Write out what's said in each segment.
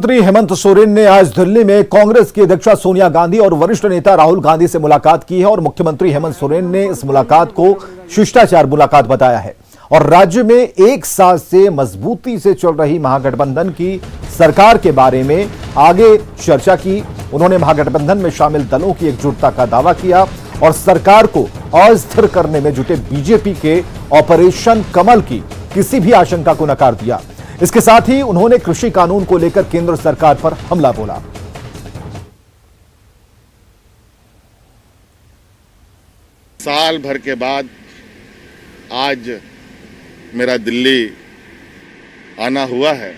मंत्री हेमंत सोरेन ने आज दिल्ली में कांग्रेस की अध्यक्षा सोनिया गांधी और वरिष्ठ नेता राहुल गांधी से मुलाकात की है और मुख्यमंत्री हेमंत सोरेन ने इस मुलाकात को शिष्टाचार मुलाकात बताया है और राज्य में एक साल से मजबूती से चल रही महागठबंधन की सरकार के बारे में आगे चर्चा की। उन्होंने महागठबंधन में शामिल दलों की एकजुटता का दावा किया और सरकार को अस्थिर करने में जुटे बीजेपी के ऑपरेशन कमल की किसी भी आशंका को नकार दिया। इसके साथ ही उन्होंने कृषि कानून को लेकर केंद्र सरकार पर हमला बोला। साल भर के बाद आज मेरा दिल्ली आना हुआ है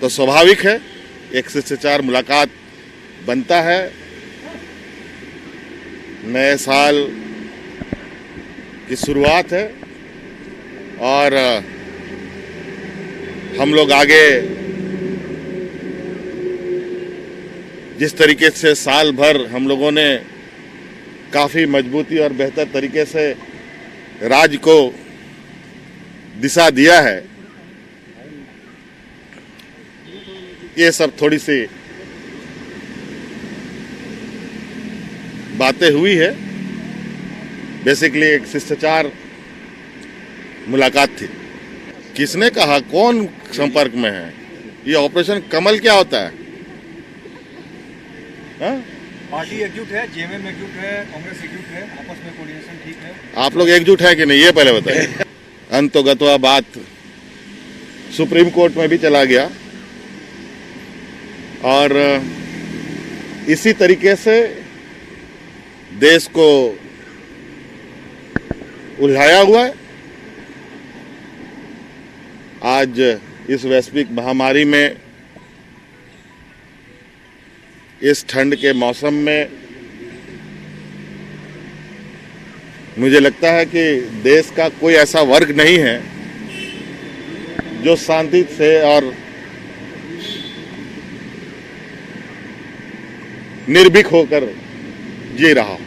तो स्वाभाविक है एक शिष्टाचार मुलाकात बनता है। नए साल की शुरुआत है और हम लोग आगे जिस तरीके से साल भर हम लोगों ने काफ़ी मजबूती और बेहतर तरीके से राज्य को दिशा दिया है, ये सब थोड़ी सी बातें हुई है। बेसिकली एक शिष्टाचार मुलाकात थी। किसने कहा, कौन संपर्क में है? ये ऑपरेशन कमल क्या होता है? हा? पार्टी एकजुट है, जेएमएम एकजुट है, कांग्रेस एकजुट है, आपस में कोऑर्डिनेशन ठीक है। आप लोग एकजुट है कि नहीं, ये पहले बताइए। अंतोगत्वा बात सुप्रीम कोर्ट में भी चला गया और इसी तरीके से देश को उलझाया हुआ है। आज इस वैश्विक महामारी में, इस ठंड के मौसम में मुझे लगता है कि देश का कोई ऐसा वर्ग नहीं है जो शांति से और निर्भीक होकर जी रहा हो।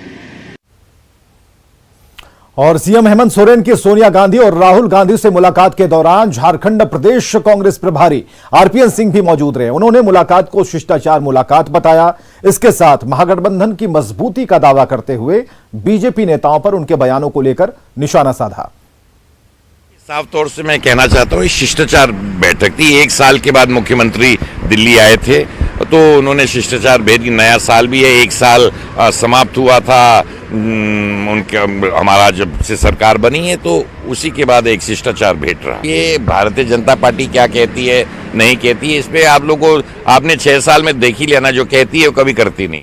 और सीएम हेमंत सोरेन की सोनिया गांधी और राहुल गांधी से मुलाकात के दौरान झारखंड प्रदेश कांग्रेस प्रभारी आरपीएन सिंह भी मौजूद रहे। उन्होंने मुलाकात को शिष्टाचार मुलाकात बताया। इसके साथ महागठबंधन की मजबूती का दावा करते हुए बीजेपी नेताओं पर उनके बयानों को लेकर निशाना साधा। साफ तौर से मैं कहना चाहता हूँ, शिष्टाचार बैठक थी। एक साल के बाद मुख्यमंत्री दिल्ली आए थे तो उन्होंने शिष्टाचार भेज की। नया साल भी है, एक साल समाप्त हुआ था उनके, हमारा जब से सरकार बनी है तो उसी के बाद एक शिष्टाचार भेंट रहा। ये भारतीय जनता पार्टी क्या कहती है नहीं कहती है, इस पे आप लोगों को आपने 6 साल में देख ही लेना, जो कहती है वो कभी करती नहीं।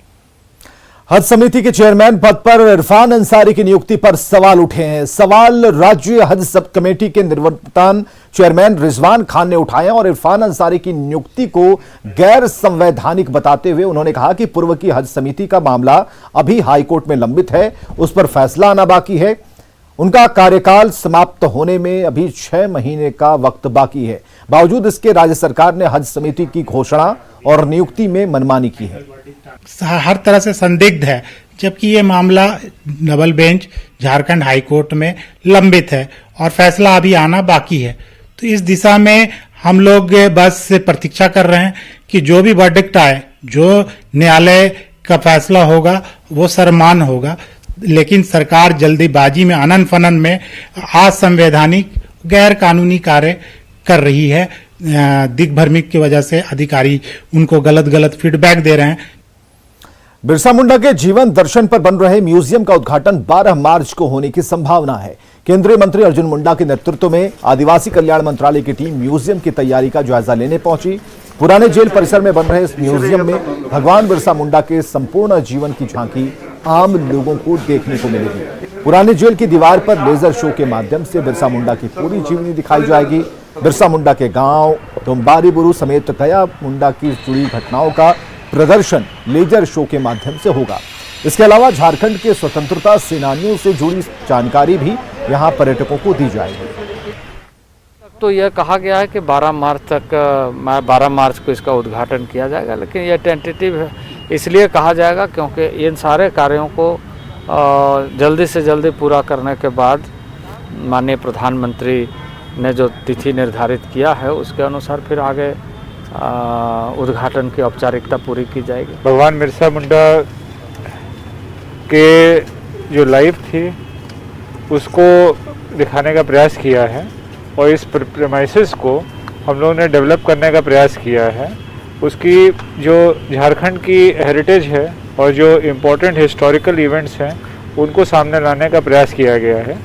हज समिति के चेयरमैन पद पर इरफान अंसारी की नियुक्ति पर सवाल उठे हैं। सवाल राज्य हज सब कमेटी के निवर्तमान चेयरमैन रिजवान खान ने उठाए और इरफान अंसारी की नियुक्ति को गैर संवैधानिक बताते हुए उन्होंने कहा कि पूर्व की हज समिति का मामला अभी हाईकोर्ट में लंबित है, उस पर फैसला आना बाकी है। उनका कार्यकाल समाप्त होने में अभी 6 महीने का वक्त बाकी है। बावजूद इसके राज्य सरकार ने हज समिति की घोषणा और नियुक्ति में मनमानी की है। हर तरह से संदिग्ध है, जबकि ये मामला डबल बेंच झारखंड हाईकोर्ट में लंबित है और फैसला अभी आना बाकी है। तो इस दिशा में हम लोग बस प्रतीक्षा कर रहे हैं कि जो भी वर्डिक्ट आए, जो न्यायालय का फैसला होगा वो सर्वमान्य होगा। लेकिन सरकार जल्दीबाजी में, आनन फनन में असंवैधानिक गैर कानूनी कार्य कर रही है। दिग्भ्रमिक की वजह से अधिकारी उनको गलत फीडबैक दे रहे हैं। बिरसा मुंडा के जीवन दर्शन पर बन रहे म्यूजियम का उद्घाटन 12 मार्च को होने की संभावना है। केंद्रीय मंत्री अर्जुन मुंडा के नेतृत्व में आदिवासी कल्याण मंत्रालय की टीम म्यूजियम की तैयारी का जायजा लेने पहुंची। पुराने जेल परिसर में बन रहे इस म्यूजियम में भगवान बिरसा मुंडा के संपूर्ण जीवन की झांकी आम लोगों को देखने को मिलेगी। पुराने जेल की दीवार पर लेजर शो के माध्यम से बिरसा मुंडा की पूरी जीवनी दिखाई जाएगी। बिरसा मुंडा के गांव तुम्बारी बुरु समेत गया मुंडा की जुड़ी घटनाओं का प्रदर्शन लेजर शो के माध्यम से होगा। इसके अलावा झारखंड के स्वतंत्रता सेनानियों से जुड़ी जानकारी भी यहां पर्यटकों को दी जाएगी। तो यह कहा गया है कि 12 मार्च को इसका उद्घाटन किया जाएगा, लेकिन यह टेंटेटिव है, इसलिए कहा जाएगा क्योंकि इन सारे कार्यों को जल्दी से जल्दी पूरा करने के बाद माननीय प्रधानमंत्री ने जो तिथि निर्धारित किया है उसके अनुसार फिर आगे उद्घाटन की औपचारिकता पूरी की जाएगी। भगवान बिरसा मुंडा के जो लाइफ थी उसको दिखाने का प्रयास किया है और इस प्रेमाइसेस को हम लोगों ने डेवलप करने का प्रयास किया है। उसकी जो झारखंड की हेरिटेज है और जो इम्पोर्टेंट हिस्टोरिकल इवेंट्स हैं उनको सामने लाने का प्रयास किया गया है।